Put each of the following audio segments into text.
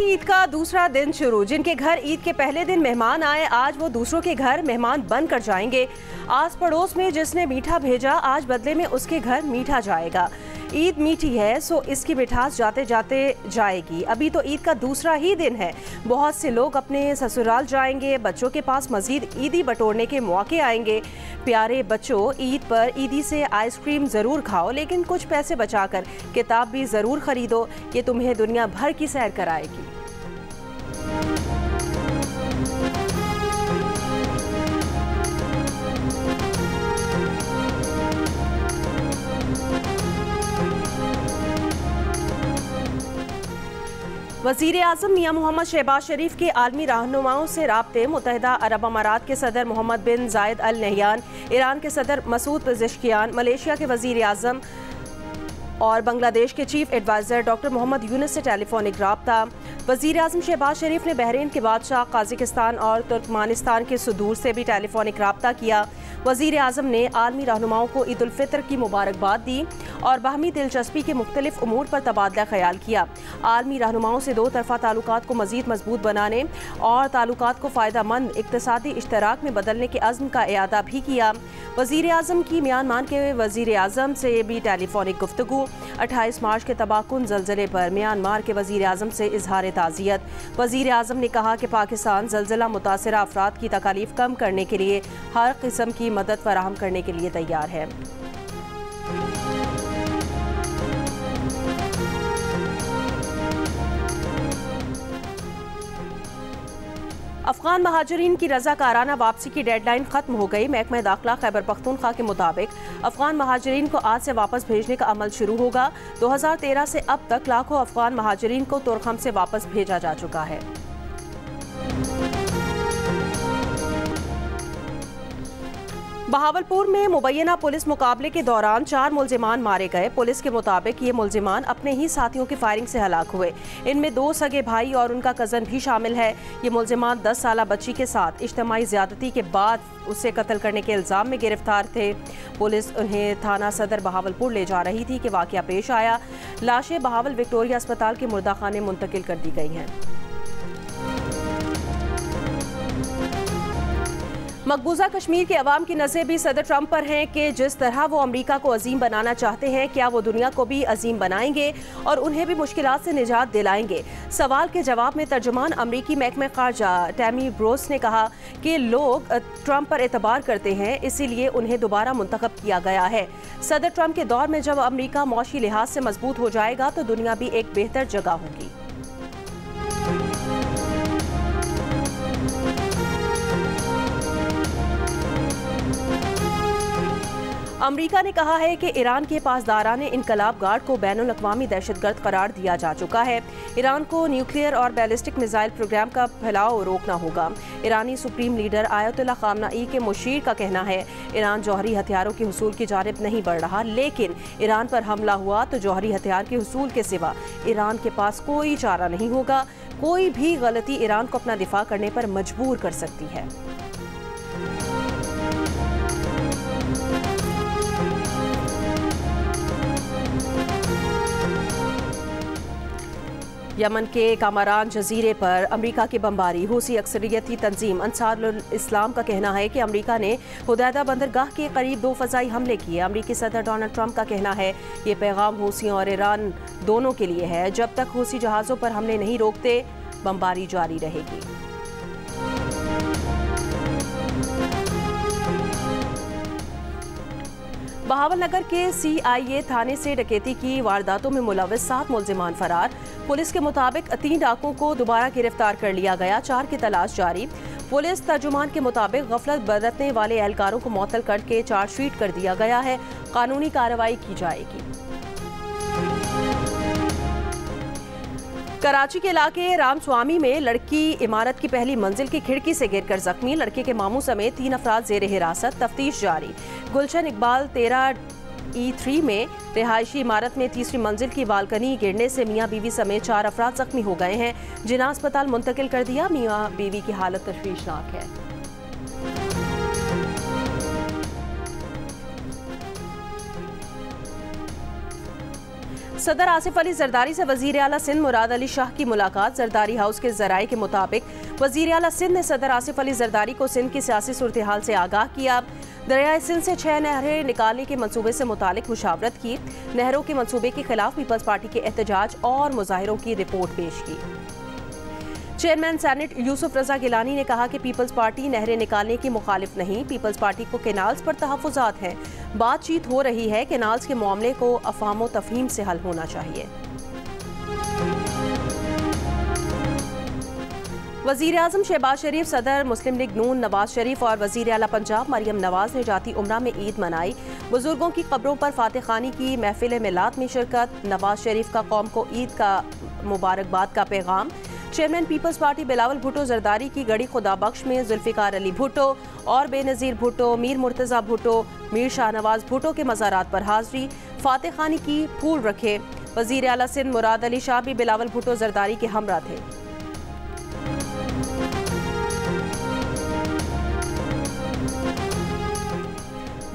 मीठी ईद का दूसरा दिन शुरू। जिनके घर ईद के पहले दिन मेहमान आए, आज वो दूसरों के घर मेहमान बन कर जाएंगे। आस पड़ोस में जिसने मीठा भेजा, आज बदले में उसके घर मीठा जाएगा। ईद मीठी है सो इसकी मिठास जाते जाते जाएगी। अभी तो ईद का दूसरा ही दिन है। बहुत से लोग अपने ससुराल जाएंगे। बच्चों के पास मजीद ईदी बटोरने के मौके आएंगे। प्यारे बच्चों, ईद पर ईदी से आइसक्रीम ज़रूर खाओ, लेकिन कुछ पैसे बचाकर किताब भी ज़रूर खरीदो। ये तुम्हें दुनिया भर की सैर कराएगी। वज़ीर-ए-आज़म मियां मोहम्मद शहबाज शरीफ के आलमी रहनुमाओं से राब्ते। मुत्तहिदा अरब अमारात के सदर मोहम्मद बिन जायद अल नहयान, ईरान के सदर मसूद पेज़ेश्कियान, मलेशिया के वज़ीर-ए-आज़म और बांग्लादेश के chief adviser doctor Mohammad Yunus से टेलीफोनिक राब्ता। वज़ीर-ए-आज़म शहबाज शरीफ ने बहरीन के बादशाह, काज़ाकिस्तान और तुर्कमानिस्तान के सदूर से भी टेलीफोनिक राब्ता किया। वज़ीर-ए-आज़म ने आलमी रहनुमाओं को ईद उल फितर की मुबारकबाद दी और बाहमी दिलचस्पी के मुख्तलिफ उमूर पर तबादला ख्याल किया। आलमी रहनुमाओं से दो तरफ़ा ताल्लुकात को मज़ीद मजबूत बनाने और ताल्लुकात को फ़ायदामंद इक़्तिसादी इश्तराक में बदलने के अज़्म का इयादा भी किया। वज़ीर-ए-आज़म की म्यांमार के वज़ीर-ए-आज़म से भी टेलीफोनिक गुफ्तगू। 28 मार्च के तबाहकुन ज़लज़ले पर म्यांमार के वज़ीर-ए-आज़म से इज़हार ताज़ियत। वज़ीर-ए-आज़म ने कहा कि पाकिस्तान ज़लज़ला मुतासिरा अफराद की तकालीफ कम करने के लिए हर किस्म की मदद फराहम करने के लिए तैयार है। अफगान महाजरीन की रज़ाकाराना वापसी की डेडलाइन खत्म हो गई। महकमा दाखिला खैबर पख्तूनख्वा के मुताबिक अफगान महाजरीन को आज से वापस भेजने का अमल शुरू होगा। 2013 से अब तक लाखों अफगान महाजरीन को तुर्कम से वापस भेजा जा चुका है। बहावलपुर में मुबैना पुलिस मुकाबले के दौरान 4 मुल्जिमान मारे गए। पुलिस के मुताबिक ये मुल्जिमान अपने ही साथियों की फायरिंग से हलाक हुए। इनमें 2 सगे भाई और उनका कज़न भी शामिल है। ये मुल्जिमान 10 साला बच्ची के साथ इज्तिमाई ज़्यादती के बाद उसे कत्ल करने के इल्ज़ाम में गिरफ्तार थे। पुलिस उन्हें थाना सदर बहावलपुर ले जा रही थी कि वाक़या पेश आया। लाशें बहावल विक्टोरिया अस्पताल के मुर्दाखाने मुंतकिल कर दी गई हैं। मकबूजा कश्मीर के अवाम की नज़रें भी सदर ट्रंप पर हैं कि जिस तरह वो अमरीका को अजीम बनाना चाहते हैं, क्या वो दुनिया को भी अजीम बनाएंगे और उन्हें भी मुश्किलात से निजात दिलाएंगे। सवाल के जवाब में तर्जुमान अमरीकी महकमे ख़ारजा टैमी ब्रोस ने कहा कि लोग ट्रंप पर एतबार करते हैं, इसीलिए उन्हें दोबारा मुंतखब किया गया है। सदर ट्रंप के दौर में जब अमरीका मौशी लिहाज से मजबूत हो जाएगा तो दुनिया भी एक बेहतर जगह होगी। अमरीका ने कहा है कि ईरान के पासदारान इनकलाब गार्ड को बैनुल-अक़वामी दहशतगर्द करार दिया जा चुका है। ईरान को न्यूक्लियर और बैलिस्टिक मिसाइल प्रोग्राम का फैलाव रोकना होगा। ईरानी सुप्रीम लीडर आयतुल्लाह ख़ामनेई के मुशीर का कहना है, ईरान जौहरी हथियारों के हुसूल की जानिब नहीं बढ़ रहा, लेकिन ईरान पर हमला हुआ तो जौहरी हथियार के हुसूल के सिवा ईरान के पास कोई चारा नहीं होगा। कोई भी गलती ईरान को अपना दिफा करने पर मजबूर कर सकती है। यमन के कामरान जजीरे पर अमरीका की बमबारी। हूसी अक्सरियती तंजीम अंसारुल इस्लाम का कहना है कि अमरीका ने हुदैदा बंदरगाह के करीब 2 फ़ज़ाई हमले किए। अमरीकी सदर डोनाल्ड ट्रंप का कहना है ये पैगाम हूसियों और ईरान दोनों के लिए है। जब तक हूसी जहाज़ों पर हमले नहीं रोकते, बमबारी जारी रहेगी। बहावलनगर के CIA थाने से डकैती की वारदातों में मुलव्वस 7 मुल्जिमान फरार। पुलिस के मुताबिक 3 डाकुओं को दोबारा गिरफ्तार कर लिया गया। 4 की तलाश जारी। पुलिस तर्जुमान के मुताबिक गफलत बरतने वाले एहलकारों को मुअत्तल करके चार्जशीट कर दिया गया है। कानूनी कार्रवाई की जाएगी। कराची के इलाके रामस्वामी में लड़की इमारत की पहली मंजिल की खिड़की से गिरकर जख्मी। लड़के के मामू समेत 3 अफराद जेर हिरासत। तफ्तीश जारी। गुलशन इकबाल 13E3 में रिहायशी इमारत में तीसरी मंजिल की बालकनी गिरने से मियाँ बीवी समेत 4 अफराद जख्मी हो गए हैं, जिन्हें अस्पताल मुंतकिल कर दिया। मियाँ बीवी की हालत तशवीशनाक है। सदर आसिफ अली जरदारी से वजीर आला सिंध मुराद अली शाह की मुलाकात। जरदारी हाउस के जराये के मुताबिक वजीर आला सिंध ने सदर आसिफ अली जरदारी को सिंध की सियासी सूरत हाल से आगाह किया। दरियाए सिंध से 6 नहरें निकालने के मंसूबे से मुतालिक मुशावरत की। नहरों के मंसूबे के खिलाफ पीपल्स पार्टी के एहतजाज और मुजाहिरों की रिपोर्ट पेश की। चेयरमैन सेनेट यूसुफ रजा गिलानी ने कहा कि पीपल्स पार्टी नहरें निकालने की मुखालिफ नहीं, पीपल्स पार्टी को केनाल्स पर तहफ़्फ़ुज़ात हैं। बातचीत हो रही है, केनाल्स के मामले को अफ़हाम व तफ़हीम से हल होना चाहिए। वज़ीर आज़म शहबाज शरीफ, सदर मुस्लिम लीग नून नवाज शरीफ और वज़ीर आला पंजाब मरियम नवाज ने जाती उम्रा में ईद मनाई। बुजुर्गों की कब्रों पर फातिह खानी की महफिल मिलाद में शिरकत। नवाज शरीफ का कौम को ईद का मुबारकबाद का पैगाम। Chairman Peoples Party Bilawal Bhutto Zardari की गड़ी खुदा बख्श में जुल्फ़िकार अली भुट्टो और बेनज़ीर भुट्टो, मीर मुर्तज़ा भुट्टो, मीर शाहनवाज भुट्टो के मज़ारात पर हाज़री। फातिह खानी की फूल रखे। वज़ीर आला सिंध मुराद अली शाह भी बिलावल भुट्टो जरदारी के हमरा थे।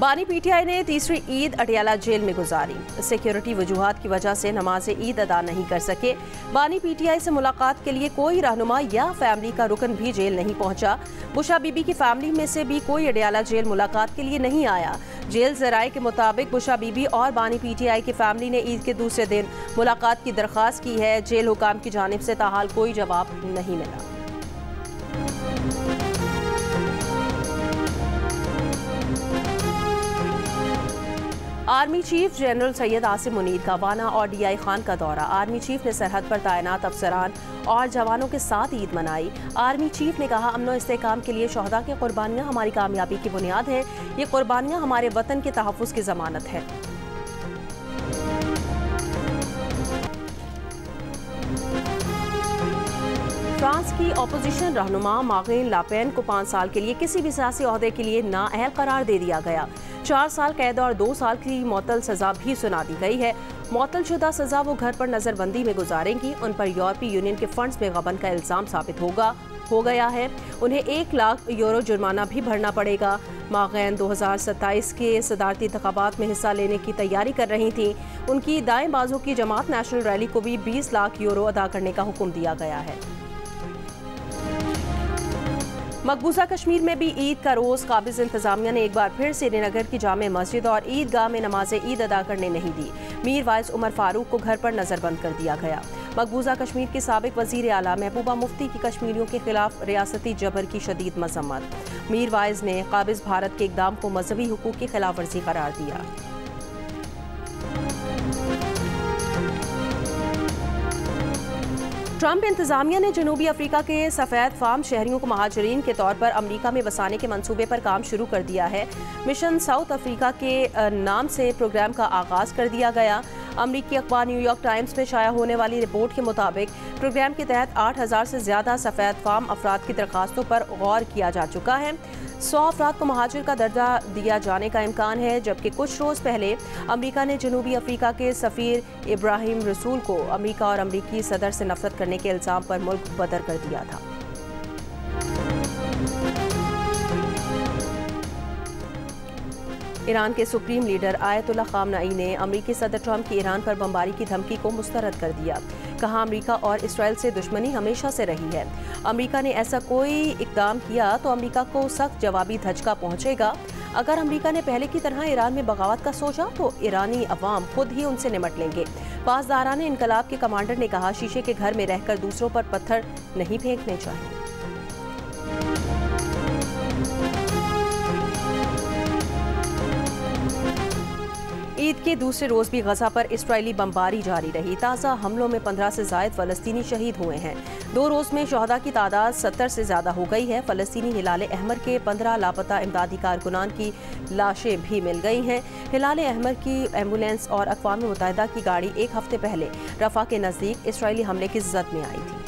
बानी पीटीआई ने तीसरी ईद अटियाला जेल में गुजारी। सिक्योरिटी वजूहात की वजह से नमाज ईद अदा नहीं कर सके। बानी पीटीआई से मुलाकात के लिए कोई रहनुमा या फैमिली का रुकन भी जेल नहीं पहुंचा। बुशा बीबी की फैमिली में से भी कोई अटियाला जेल मुलाकात के लिए नहीं आया। जेल जराये के मुताबिक बुशा बीबी और बानी पीटीआई की फैमिली ने ईद के दूसरे दिन मुलाकात की दरख्वास्त की है। जेल हुकाम की जानिब से ताहाल कोई जवाब नहीं मिला। Army chief general Syed Asim Munir का वाना और डीआई खान का दौरा। आर्मी चीफ ने सरहद पर तैनात अफसरान और जवानों के साथ ईद मनाई। आर्मी चीफ ने कहा, अमन व इस्तेहकाम के लिए शहदा की कुर्बानियाँ हमारी कामयाबी की बुनियाद हैं। ये कुर्बानियाँ हमारे वतन के तहफ़्फ़ुज़ की ज़मानत है। फ्रांस की अपोजिशन रहनुमा मारीन ले पेन को 5 साल के लिए किसी भी सियासी ओहदे के लिए नाअहल करार दे दिया गया। 4 साल कैद और 2 साल की मुअत्तल सजा भी सुना दी गई है। मुअत्तल शुदा सजा वो घर पर नजरबंदी में गुजारेंगी। उन पर यूरोपीय यूनियन के फंड्स में गबन का इल्जाम साबित हो गया है। उन्हें 1 लाख यूरो जुर्माना भी भरना पड़ेगा। मागैन 2027 के सदारती इंतखाबात में हिस्सा लेने की तैयारी कर रही थी। उनकी दाएं बाजू की जमात नेशनल रैली को भी 20 लाख यूरो अदा करने का हुक्म दिया गया है। मकबूजा कश्मीर में भी ईद का रोज़ काबिज इंतजामिया ने एक बार फिर श्रीनगर की जामे मस्जिद और ईदगाह में नमाज ईद अदा करने नहीं दी। मीर वाइज उमर फारूक को घर पर नजरबंद कर दिया गया। मकबूजा कश्मीर की साबिक वजीर आला महबूबा मुफ्ती की कश्मीरियों के खिलाफ रियासती जबर की शदीद मजम्मत। मीर वाइज ने काबिज भारत के इकदाम को मजहबी हुकूक की खिलाफ वर्जी करार दिया। ट्रंप इंतजामिया ने जनूबी अफ्रीका के सफ़ेद फार्म शहरियों को महाजरीन के तौर पर अमरीका में बसाने के मंसूबे पर काम शुरू कर दिया है। मिशन साउथ अफ्रीका के नाम से प्रोग्राम का आगाज़ कर दिया गया। अमरीकी अखबार न्यूयॉर्क टाइम्स में शाया होने वाली रिपोर्ट के मुताबिक प्रोग्राम के तहत 8000 से ज़्यादा सफ़ेद फार्म अफराद की दरखास्तों पर गौर किया जा चुका है। 100 अफराद को महाजिर का दर्जा दिया जाने का इम्कान है, जबकि कुछ रोज़ पहले अमरीका ने जनूबी अफ्रीका के सफ़ीर इब्राहिम रसूल को अमरीका और अमरीकी सदर से नफरत करने के इल्ज़ाम पर मुल्क बदर कर दिया था। ईरान के सुप्रीम लीडर आयतुल्लाह खामनाई ने अमरीकी सदर ट्रंप की ईरान पर बमबारी की धमकी को मुस्तरद कर दिया। कहा, अमरीका और इसराइल से दुश्मनी हमेशा से रही है। अमरीका ने ऐसा कोई इकदाम किया तो अमरीका को सख्त जवाबी धचका पहुंचेगा। अगर अमरीका ने पहले की तरह ईरान में बगावत का सोचा तो ईरानी अवाम खुद ही उनसे निमट लेंगे। पासदाराने इनकलाब के कमांडर ने कहा, शीशे के घर में रहकर दूसरों पर पत्थर नहीं फेंकने चाहिए। ईद के दूसरे रोज़ भी गजा पर इस्राइली बमबारी जारी रही। ताज़ा हमलों में 15 से ज़ायद फ़लस्तीनी शहीद हुए हैं। 2 रोज़ में शहदा की तादाद 70 से ज़्यादा हो गई है। फ़लस्तीनी हिलाल अहमर के 15 लापता इमदादी कारकुनान की लाशें भी मिल गई हैं। हिलाल अहमर की एम्बुलेंस और अक़वाम मुत्तहिदा की गाड़ी 1 हफ्ते पहले रफ़ा के नज़दीक इसराइली हमले की ज़द में आई थी।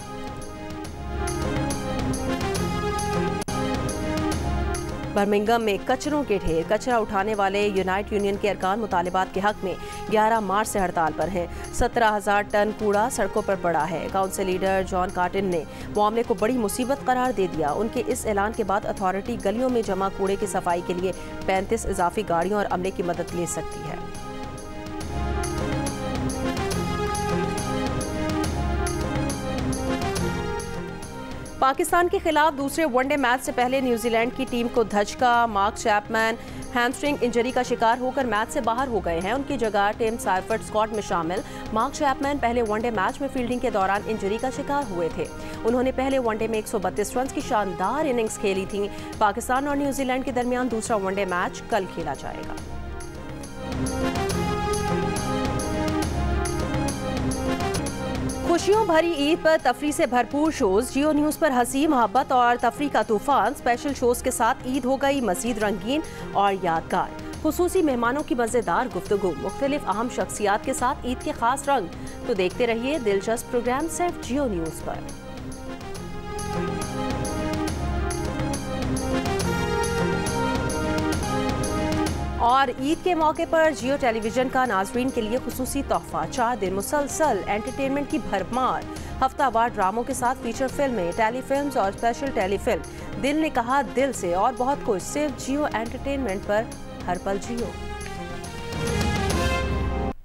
बर्मिंघम में कचरों के ढेर। कचरा उठाने वाले यूनाइट यूनियन के अरकान मुतालिबात के हक में 11 मार्च से हड़ताल पर हैं। 17,000 टन कूड़ा सड़कों पर पड़ा है। काउंसिल लीडर जॉन कार्टिन ने मामले को बड़ी मुसीबत करार दे दिया। उनके इस ऐलान के बाद अथॉरिटी गलियों में जमा कूड़े की सफाई के लिए 35 इजाफी गाड़ियों और अमले की मदद ले सकती है। पाकिस्तान के खिलाफ दूसरे वनडे मैच से पहले न्यूजीलैंड की टीम को धचका। मार्क चैपमैन हैमस्ट्रिंग इंजरी का शिकार होकर मैच से बाहर हो गए हैं। उनकी जगह टिम साइफर्ट स्क्वाड में शामिल। मार्क चैपमैन पहले वनडे मैच में फील्डिंग के दौरान इंजरी का शिकार हुए थे। उन्होंने पहले वनडे में 132 रन की शानदार इनिंग्स खेली थी। पाकिस्तान और न्यूजीलैंड के दरमियान दूसरा वनडे मैच कल खेला जाएगा। खुशियों भरी ईद पर तफरी से भरपूर शोज। जियो न्यूज़ पर हंसी, मोहब्बत और तफरी का तूफान। स्पेशल शोज के साथ ईद हो गई मजीद रंगीन और यादगार। खुसूसी मेहमानों की मजेदार गुफ्तगू, मुख्तलिफ अहम शख्सियात के साथ ईद के खास रंग। तो देखते रहिए दिलचस्प प्रोग्राम सिर्फ जियो न्यूज़ पर। और ईद के मौके पर जियो टेलीविजन का नाजरीन के लिए खुसूसी तोहफा। 4 दिन मुसलसल एंटरटेनमेंट की भरमार। हफ्तावार ड्रामों के साथ फीचर फिल्में, टेलीफिल्म्स और स्पेशल टेलीफिल्म। दिल ने कहा दिल से और बहुत कुछ सिर्फ जियो एंटरटेनमेंट पर। हर पल जियो।